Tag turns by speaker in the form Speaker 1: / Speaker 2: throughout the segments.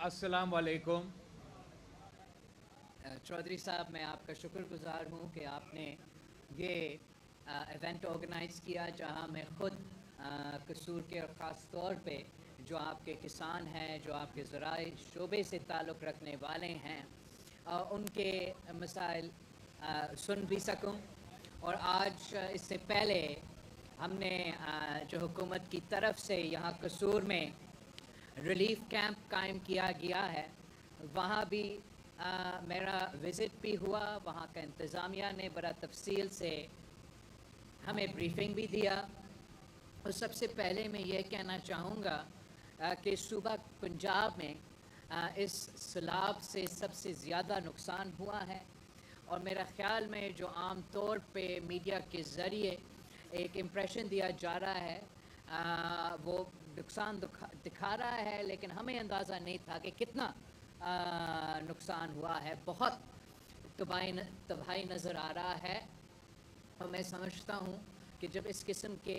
Speaker 1: अस्सलाम वालेकुम।
Speaker 2: चौधरी साहब, मैं आपका शुक्रगुजार हूँ कि आपने ये इवेंट ऑर्गेनाइज़ किया जहाँ मैं ख़ुद कसूर के और ख़ास तौर पे जो आपके किसान हैं, जो आपके ज़राई शोबे से ताल्लुक़ रखने वाले हैं, उनके मसाइल सुन भी सकूँ। और आज इससे पहले हमने जो हुकूमत की तरफ से यहाँ कसूर में रिलीफ़ कैंप कायम किया गया है, वहाँ भी मेरा विज़िट भी हुआ। वहाँ का इंतज़ामिया ने बड़ा तफसील से हमें ब्रीफिंग भी दिया। और सबसे पहले मैं ये कहना चाहूँगा कि सूबा पंजाब में इस सैलाब से सबसे ज़्यादा नुकसान हुआ है। और मेरा ख़्याल में जो आम तौर पे मीडिया के ज़रिए एक इम्प्रेशन दिया जा रहा है, वो नुकसान दिखा रहा है, लेकिन हमें अंदाज़ा नहीं था कि कितना नुकसान हुआ है। बहुत तबाही नज़र आ रहा है। और मैं समझता हूँ कि जब इस किस्म के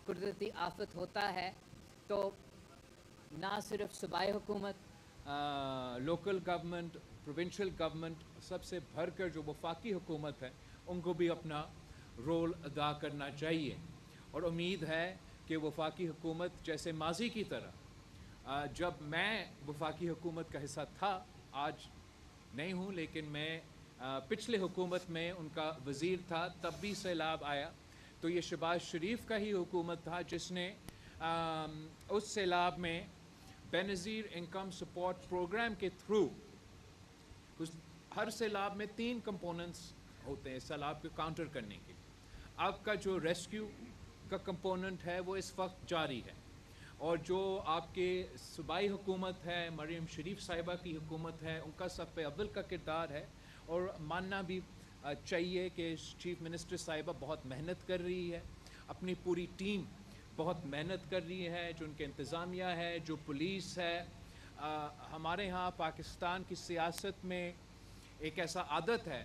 Speaker 2: कुदरती आफत होता है तो ना सिर्फ सूबाई हुकूमत,
Speaker 1: लोकल गवर्नमेंट, प्रोविंशियल गवर्नमेंट, सबसे भर कर जो वफाकी हुकूमत है उनको भी अपना रोल अदा करना चाहिए। और उम्मीद है कि वफाकी हुकूमत जैसे माजी की तरह, जब मैं वफाकी हुकूमत का हिस्सा था, आज नहीं हूँ, लेकिन मैं पिछले हुकूमत में उनका वज़ीर था, तब भी सैलाब आया तो ये शहबाज शरीफ का ही हुकूमत था जिसने उस सैलाब में बेनज़ीर इनकम सपोर्ट प्रोग्राम के थ्रू, हर सैलाब में 3 कंपोनेंट्स होते हैं सैलाब को काउंटर करने के लिए। आपका जो रेस्क्यू का कंपोनेंट है वो इस वक्त जारी है, और जो आपके सूबाई हुकूमत है, मरियम शरीफ साहिबा की हुकूमत है, उनका सफ़ अव्वल का किरदार है। और मानना भी चाहिए कि चीफ़ मिनिस्टर साहिबा बहुत मेहनत कर रही है, अपनी पूरी टीम बहुत मेहनत कर रही है, जो उनके इंतज़ामिया है, जो पुलिस है। हमारे यहाँ पाकिस्तान की सियासत में एक ऐसा आदत है,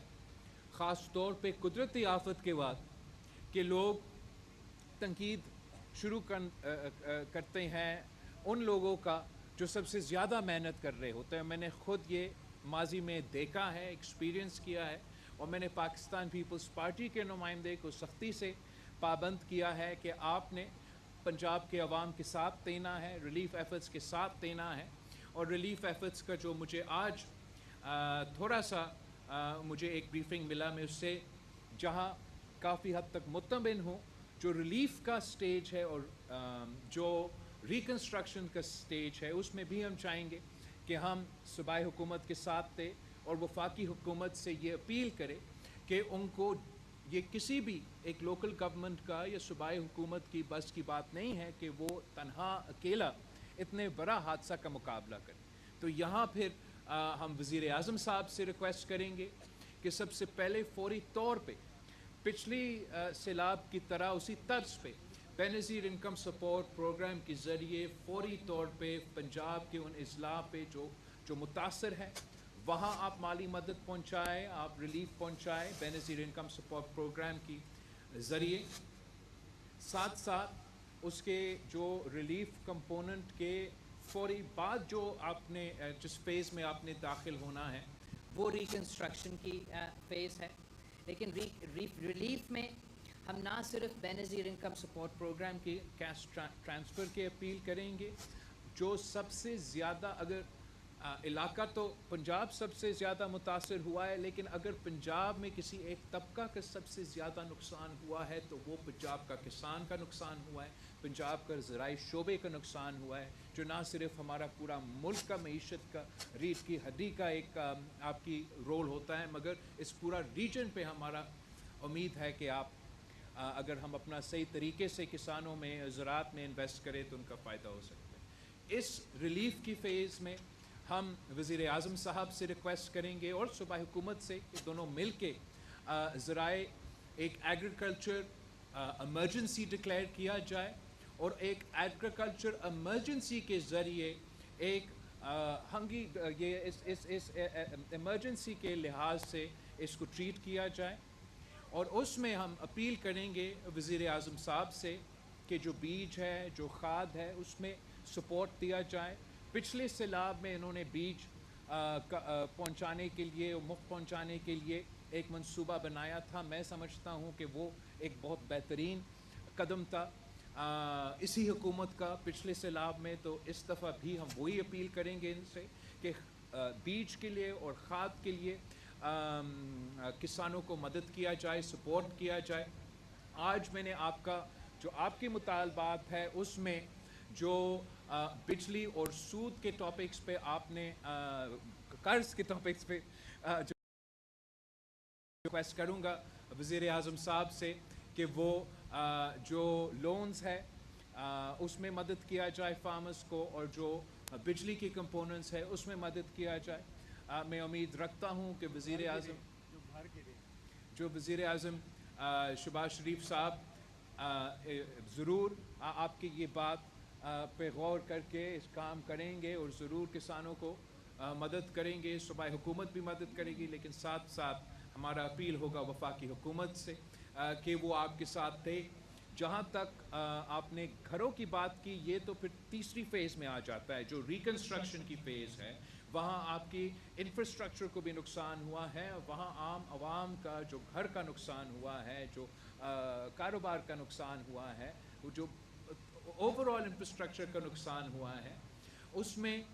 Speaker 1: ख़ास तौर पे कुदरती आफत के बाद, कि लोग तनकीद शुरू करते हैं उन लोगों का जो सबसे ज़्यादा मेहनत कर रहे होते हैं। मैंने ख़ुद ये माजी में देखा है, एक्सपीरियंस किया है, और मैंने पाकिस्तान पीपल्स पार्टी के नुमाइंदे को सख्ती से पाबंद किया है कि आपने पंजाब के अवाम के साथ देना है, रिलीफ़ एफ़र्ट्स के साथ देना है। और रिलीफ़ एफ़र्ट्स का जो मुझे आज थोड़ा सा मुझे एक ब्रीफिंग मिला, मैं उससे जहाँ काफ़ी हद तक मुतमिन हूँ, जो रिलीफ़ का स्टेज है और जो रिकन्स्ट्रक्शन का स्टेज है, उसमें भी हम चाहेंगे कि हम सूबाई हुकूमत के साथ थे, और वफाकी हुकूमत से ये अपील करें कि उनको ये किसी भी एक लोकल गवर्नमेंट का या सूबाई हुकूमत की बस की बात नहीं है कि वो तन्हा अकेला इतने बड़ा हादसा का मुकाबला करें। तो यहाँ फिर हम वज़ीर आज़म साहब से रिक्वेस्ट करेंगे कि सबसे पहले फौरी तौर पे पिछली सैलाब की तरह उसी तर्ज पे बेनज़ीर इनकम सपोर्ट प्रोग्राम के ज़रिए फौरी तौर पे पंजाब के उन अज़ला पे जो मुतासर है, वहाँ आप माली मदद पहुँचाएँ, आप रिलीफ़ पहुँचाएँ बेनज़ीर इनकम सपोर्ट प्रोग्राम की ज़रिए। साथ साथ उसके जो रिलीफ़ कंपोनेंट के फौरी बाद जो आपने जिस फेज़ में आपने दाखिल होना है
Speaker 2: वो रिकन्स्ट्रक्शन की फ़ेज़ है। लेकिन रिलीफ़ में हम ना सिर्फ बेनज़ीर इनकम सपोर्ट
Speaker 1: प्रोग्राम के कैश ट्रांसफ़र की अपील करेंगे। जो सबसे ज़्यादा, अगर इलाका तो पंजाब सबसे ज़्यादा मुतासर हुआ है, लेकिन अगर पंजाब में किसी एक तबका का सबसे ज़्यादा नुकसान हुआ है तो वो पंजाब का किसान का नुकसान हुआ है, पंजाब का ज़राई शोबे का नुकसान हुआ है, जो ना सिर्फ हमारा पूरा मुल्क का मईशत का रीढ़ की हड्डी का एक आपकी रोल होता है, मगर इस पूरा रीजन पे हमारा उम्मीद है कि आप अगर हम अपना सही तरीके से किसानों में, ज़राअत में इन्वेस्ट करें तो उनका फ़ायदा हो सकता है। इस रिलीफ़ की फ़ेज़ में हम वज़ीर आज़म साहब से रिक्वेस्ट करेंगे और सूबाई हुकूमत से कि दोनों मिल के ज़राए एक एग्रीकल्चर एमरजेंसी डिक्लेयर किया जाए, और एक एग्रीकल्चर एमरजेंसी के ज़रिए एक ये इस एमरजेंसी के लिहाज से इसको ट्रीट किया जाए। और उसमें हम अपील करेंगे वज़ीर आज़म साहब से कि जो बीज है, जो खाद है, उसमें सपोर्ट दिया जाए। पिछले सैलाब में इन्होंने बीज पहुंचाने के लिए, मुफ्त पहुंचाने के लिए एक मंसूबा बनाया था। मैं समझता हूं कि वो एक बहुत बेहतरीन कदम था इसी हुकूमत का पिछले सैलाब में। तो इस दफ़ा भी हम वही अपील करेंगे इनसे कि बीज के लिए और खाद के लिए किसानों को मदद किया जाए, सपोर्ट किया जाए। आज मैंने आपका जो आपके मुतालबात है उसमें जो बिजली और सूद के टॉपिक्स पे आपने कर्ज के टॉपिक्स पे जो रिक्वेस्ट करूँगा वज़ीर आज़म साहब से कि वो जो लोन्स है उसमें मदद किया जाए फार्मर्स को, और जो बिजली की कंपोनेंट्स है उसमें मदद किया जाए। मैं उम्मीद रखता हूँ कि वज़ीर आज़म शहबाज शरीफ साहब ज़रूर आपकी ये बात पे गौर करके इस काम करेंगे और ज़रूर किसानों को मदद करेंगे। सूबाई हुकूमत भी मदद करेगी, लेकिन साथ साथ हमारा अपील होगा वफाकी हुकूमत से कि वो आपके साथ थे। जहाँ तक आपने घरों की बात की, ये तो फिर तीसरी फ़ेज़ में आ जाता है, जो रिकन्स्ट्रक्शन की फ़ेज़ है। वहाँ आपकी इंफ्रास्ट्रक्चर को भी नुकसान हुआ है, वहाँ आम आवाम का जो घर का नुकसान हुआ है, जो कारोबार का नुकसान हुआ है, जो ओवरऑल इंफ्रास्ट्रक्चर का नुकसान हुआ है, उसमें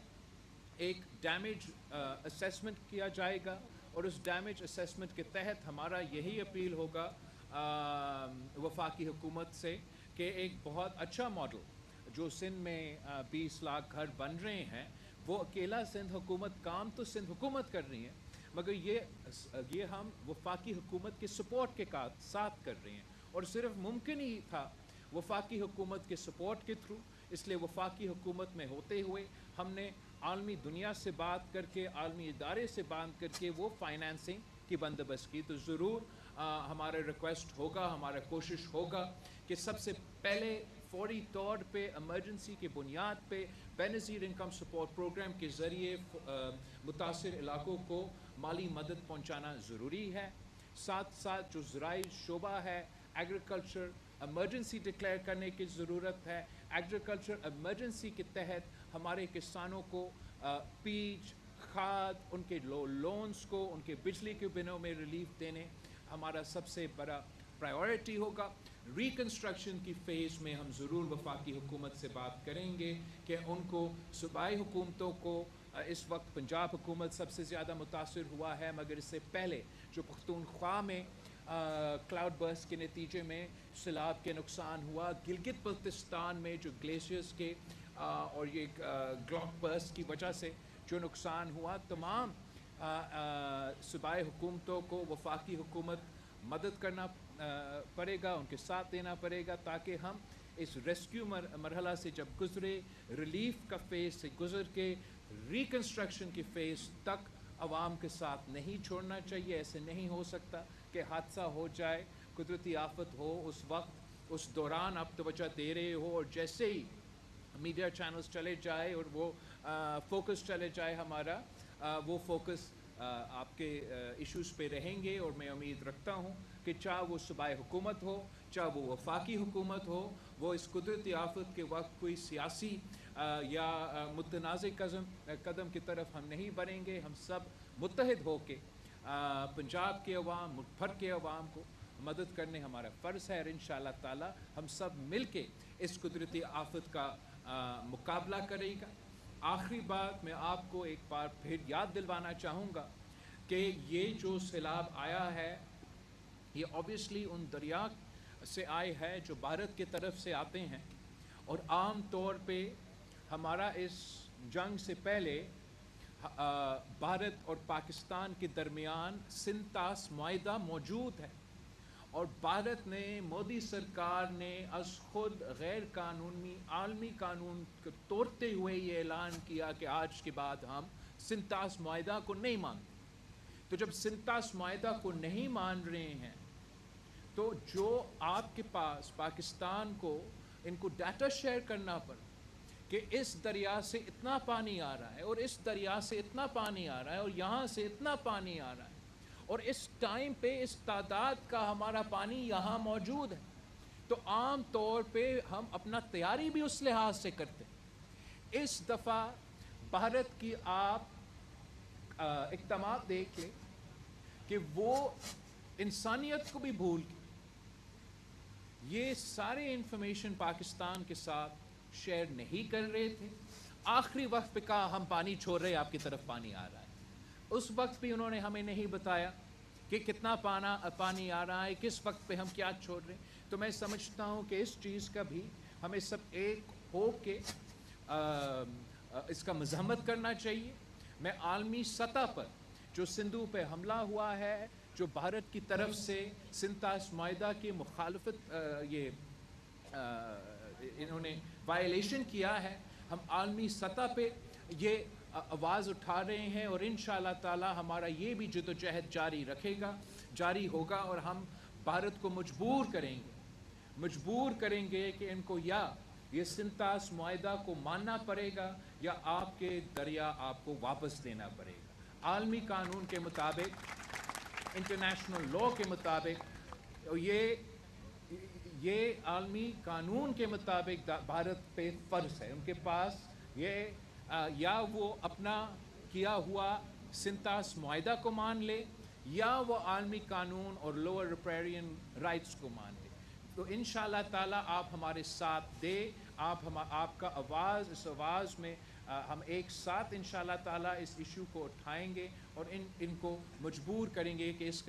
Speaker 1: एक डैमेज असेसमेंट किया जाएगा। और उस डैमेज असेसमेंट के तहत हमारा यही अपील होगा वफाकी हुकूमत से कि एक बहुत अच्छा मॉडल जो सिंध में 20 लाख घर बन रहे हैं, वो अकेला सिंध हुकूमत काम तो सिंध हुकूमत कर रही है, मगर ये हम वफाकी हुकूमत के सपोर्ट के साथ कर रहे हैं। और सिर्फ मुमकिन ही था वफाकी हुकूमत के सपोर्ट के थ्रू। इसलिए वफाकी हुकूमत में होते हुए हमने आलमी दुनिया से बात करके, आलमी इदारे से बात करके वो फाइनेंसिंग की बंदोबस्त की। तो ज़रूर हमारा रिक्वेस्ट होगा, हमारा कोशिश होगा कि सबसे पहले फौरी तौर पे इमरजेंसी के बुनियाद पे बेनज़ीर इनकम सपोर्ट प्रोग्राम के ज़रिए मुतासिर इलाकों को माली मदद पहुँचाना ज़रूरी है। साथ साथ जो ज़राई शोबा है, एग्रीकल्चर इमरजेंसी डिक्लेयर करने की ज़रूरत है। एग्रीकल्चर इमरजेंसी के तहत हमारे किसानों को बीज, खाद, उनके लोन्स को, उनके बिजली के बिलों में रिलीफ देने हमारा सबसे बड़ा प्रायोरिटी होगा। रिकन्स्ट्रक्शन की फ़ेज़ में हम ज़रूर वफाकी हुकूमत से बात करेंगे कि उनको सूबाई हुकूमतों को, इस वक्त पंजाब हुकूमत सबसे ज़्यादा मुतासिर हुआ है, मगर इससे पहले जो पख्तूनख्वा में क्लाउड बर्स्ट के नतीजे में सैलाब के नुकसान हुआ, गिलगित बल्तिस्तान में जो ग्लेशियर्स के और ये ग्लॉक बर्स्ट की वजह से जो नुकसान हुआ, तमाम सूबाई हुकूमतों को वफाकी हुकूमत मदद करना पड़ेगा, उनके साथ देना पड़ेगा, ताकि हम इस रेस्क्यू मरहला से जब गुज़रे, रिलीफ का फ़ेज़ से गुज़र के रिकन्स्ट्रक्शन की फ़ेज़ तक आवाम के साथ नहीं छोड़ना चाहिए। ऐसे नहीं हो सकता कि हादसा हो जाए, कुदरती आफत हो, उस वक्त उस दौरान आप तवज्जो दे रहे हो और जैसे ही मीडिया चैनल्स चले जाए और वो फोकस चले जाए हमारा, वो फोकस आपके इश्यूज़ पे रहेंगे। और मैं उम्मीद रखता हूँ कि चाहे वो सूबाई हुकूमत हो, चाहे वो वफाकी हुकूमत हो, वो इस कुदरती आफत के वक्त कोई सियासी या मुतनाज़ कदम की तरफ हम नहीं बढ़ेंगे। हम सब मुत्तहिद होके पंजाब के अवाम, मुल्क भर के अवाम को मदद करने हमारा फ़र्ज़ है, और इंशाअल्लाह ताला हम सब मिल के इस कुदरती आफत का मुकाबला करेगा। आखिरी बात मैं आपको एक बार फिर याद दिलवाना चाहूँगा कि ये जो सैलाब आया है, ये ऑब्वियसली उन दरिया से आए है जो भारत की तरफ से आते हैं, और आम तौर पे हमारा इस जंग से पहले भारत और पाकिस्तान के दरमियान सिंतास मुआहिदा मौजूद है, और भारत ने, मोदी सरकार ने अज़ खुद गैर कानूनी आलमी कानून को तोड़ते हुए ये ऐलान किया कि आज के बाद हम सिंतास मुआहिदा को नहीं मानते। तो जब सिंतास मुआहिदा को नहीं मान रहे हैं, तो जो आपके पास पाकिस्तान को इनको डाटा शेयर करना पड़ा कि इस दरिया से इतना पानी आ रहा है और इस दरिया से इतना पानी आ रहा है और यहाँ से इतना पानी आ रहा है, और इस टाइम पे इस तादाद का हमारा पानी यहाँ मौजूद है, तो आम तौर पे हम अपना तैयारी भी उस लिहाज से करते हैं। इस दफ़ा भारत की आप इक़दामात देख लें कि वो इंसानियत को भी भूल के ये सारे इंफॉर्मेशन पाकिस्तान के साथ शेयर नहीं कर रहे थे। आखिरी वक्त पे कहा हम पानी छोड़ रहे हैं, आपकी तरफ पानी आ रहा है। उस वक्त भी उन्होंने हमें नहीं बताया कि कितना पानी आ रहा है, किस वक्त पे हम क्या छोड़ रहे हैं। तो मैं समझता हूँ कि इस चीज़ का भी हमें सब एक हो के इसका मज़म्मत करना चाहिए। मैं आलमी सतह पर जो सिंधु पे हमला हुआ है, जो भारत की तरफ से सिंतास मायदा की मुखालफत इन्होंने वायलेशन किया है, हम आलमी सतह पे ये आवाज़ उठा रहे हैं और इंशाअल्लाह ताला हमारा ये भी जद्दोजहद जारी होगा और हम भारत को मजबूर करेंगे कि इनको या ये सिंतास मायदा को मानना पड़ेगा या आपके दरिया आपको वापस देना पड़ेगा। आलमी कानून के मुताबिक, इंटरनेशनल लॉ के मुताबिक, ये आलमी कानून के मुताबिक भारत पे फ़र्ज़ है उनके पास ये या वो अपना किया हुआ सिंतास मायदा को मान ले या वो आलमी कानून और लोअर रिपेरियन राइट्स को मान ले। तो इंशाअल्लाह ताला आप हमारे साथ दे, आपका आवाज़, इस आवाज़ में हम एक साथ इंशाअल्लाह ताला इस इशू को उठाएंगे और इनको मजबूर करेंगे कि इस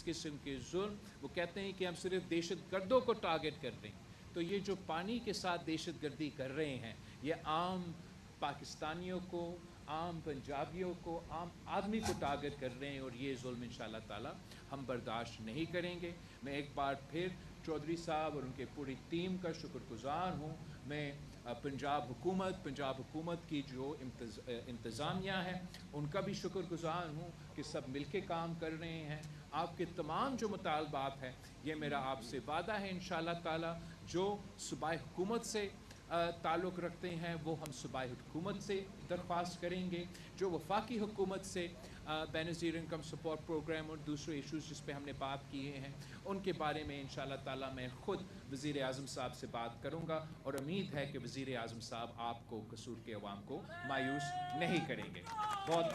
Speaker 1: किस्म के जुल्म, वो कहते हैं कि हम सिर्फ दहशतगर्दों को टारगेट कर रहे हैं, तो ये जो पानी के साथ दहशतगर्दी कर रहे हैं ये आम पाकिस्तानियों को, आम पंजाबियों को, आम आदमी को टारगेट कर रहे हैं और ये जुल्म इंशाअल्लाह ताला हम बर्दाश्त नहीं करेंगे। मैं एक बार फिर चौधरी साहब और उनके पूरी टीम का शुक्रगुज़ार हूँ। मैं पंजाब हुकूमत की जो इंतज़ामिया है उनका भी शुक्रगुज़ार हूँ कि सब मिलके काम कर रहे हैं। आपके तमाम जो मुतालबात हैं ये मेरा आपसे वादा है इंशाअल्लाह ताला, जो सूबाई हुकूमत से ताल्लुक़ रखते हैं वो हम सूबाई हुकूमत से दरख्वास्त करेंगे। जो वफाकी हुकूमत से बेनज़ीर इनकम सपोर्ट प्रोग्राम और दूसरे इशूज़ जिस पे हमने बात किए हैं उनके बारे में इंशाअल्लाह ताला मैं ख़ुद वज़ीर आज़म साहब से बात करूँगा और उम्मीद है कि वज़ीर आज़म साहब आपको, कसूर के अवाम को मायूस नहीं करेंगे। बहुत